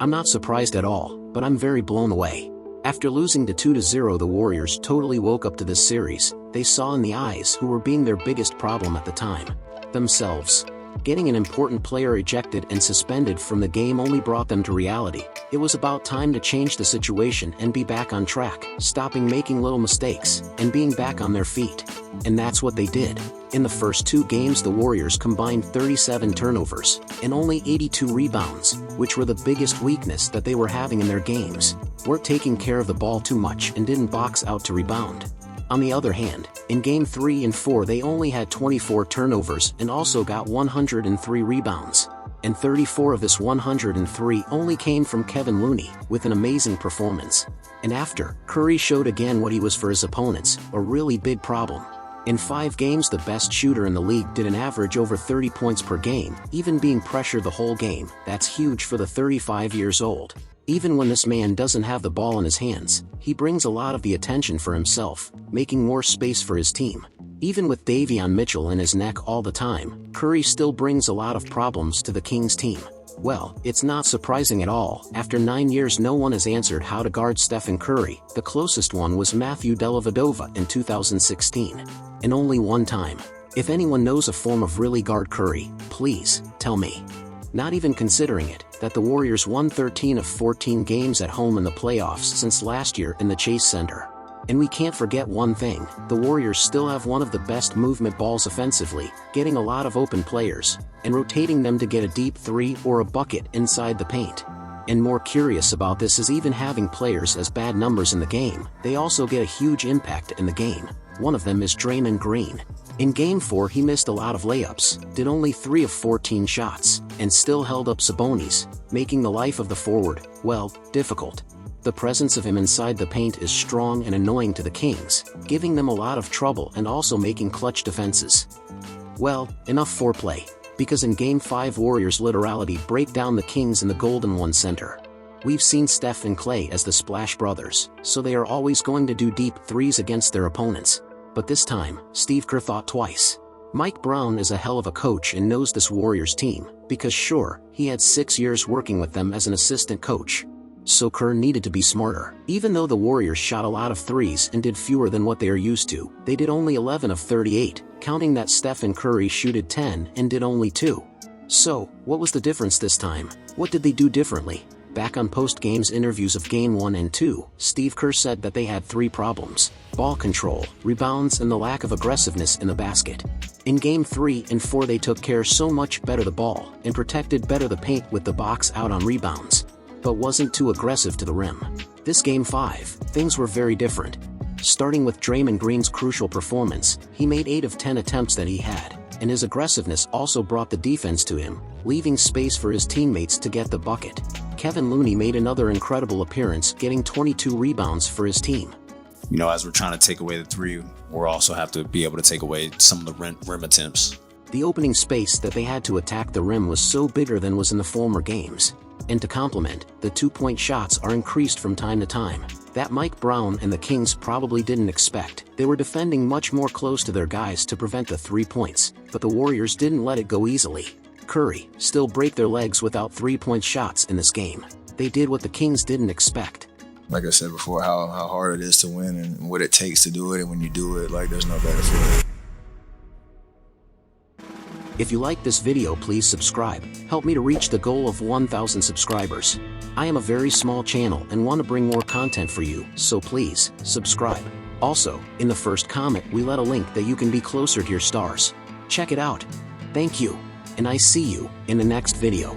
I'm not surprised at all, but I'm very blown away. After losing to 2-0, the Warriors totally woke up to this series. They saw in the eyes who were being their biggest problem at the time: themselves. Getting an important player ejected and suspended from the game only brought them to reality. It was about time to change the situation and be back on track, stopping making little mistakes, and being back on their feet. And that's what they did. In the first 2 games, the Warriors combined 37 turnovers and only 82 rebounds, which were the biggest weakness that they were having in their games. Weren't taking care of the ball too much and didn't box out to rebound. On the other hand, in Game 3 and 4 they only had 24 turnovers and also got 103 rebounds. And 34 of this 103 only came from Kevin Looney, with an amazing performance. And after, Curry showed again what he was for his opponents, a really big problem. In 5 games, the best shooter in the league did an average over 30 points per game, even being pressured the whole game. That's huge for the 35 years old. Even when this man doesn't have the ball in his hands, he brings a lot of the attention for himself, making more space for his team. Even with Davion Mitchell in his neck all the time, Curry still brings a lot of problems to the Kings team. Well, it's not surprising at all. After 9 years, no one has answered how to guard Stephen Curry. The closest one was Matthew Dellavedova in 2016. And only one time. If anyone knows a form of really guard Curry, please, tell me. Not even considering it, that the Warriors won 13 of 14 games at home in the playoffs since last year in the Chase Center. And we can't forget one thing: the Warriors still have one of the best movement balls offensively, getting a lot of open players, and rotating them to get a deep 3 or a bucket inside the paint. And more curious about this is even having players as bad numbers in the game, they also get a huge impact in the game. One of them is Draymond Green. In Game 4 he missed a lot of layups, did only 3 of 14 shots, and still held up Sabonis, making the life of the forward, well, difficult. The presence of him inside the paint is strong and annoying to the Kings, giving them a lot of trouble and also making clutch defenses. Well, enough foreplay, because in Game 5 Warriors literally break down the Kings in the Golden One Center. We've seen Steph and Klay as the Splash Brothers, so they are always going to do deep threes against their opponents. But this time, Steve Kerr thought twice. Mike Brown is a hell of a coach and knows this Warriors team, because sure, he had 6 years working with them as an assistant coach. So Kerr needed to be smarter. Even though the Warriors shot a lot of threes and did fewer than what they are used to, they did only 11 of 38, counting that Steph and Curry shooted 10 and did only 2. So, what was the difference this time? What did they do differently? Back on post-games interviews of Game 1 and 2, Steve Kerr said that they had 3 problems: ball control, rebounds, and the lack of aggressiveness in the basket. In Game 3 and 4 they took care so much better the ball, and protected better the paint with the box out on rebounds, but wasn't too aggressive to the rim. This Game 5, things were very different. Starting with Draymond Green's crucial performance, he made 8 of 10 attempts that he had, and his aggressiveness also brought the defense to him, leaving space for his teammates to get the bucket. Kevin Looney made another incredible appearance, getting 22 rebounds for his team. You know, as we're trying to take away the 3, we'll also have to be able to take away some of the rim attempts. The opening space that they had to attack the rim was so bigger than was in the former games. And to complement, the 2-point shots are increased from time to time. That Mike Brown and the Kings probably didn't expect. They were defending much more close to their guys to prevent the 3 points, but the Warriors didn't let it go easily. Curry still break their legs without 3-point shots in this game. They did what the Kings didn't expect. Like I said before, how hard it is to win and what it takes to do it, and when you do it, like, there's no better feeling. If you like this video, please subscribe. Help me to reach the goal of 1,000 subscribers. I am a very small channel and want to bring more content for you, so please, subscribe. Also, in the first comment we let a link that you can be closer to your stars. Check it out. Thank you, and I see you in the next video.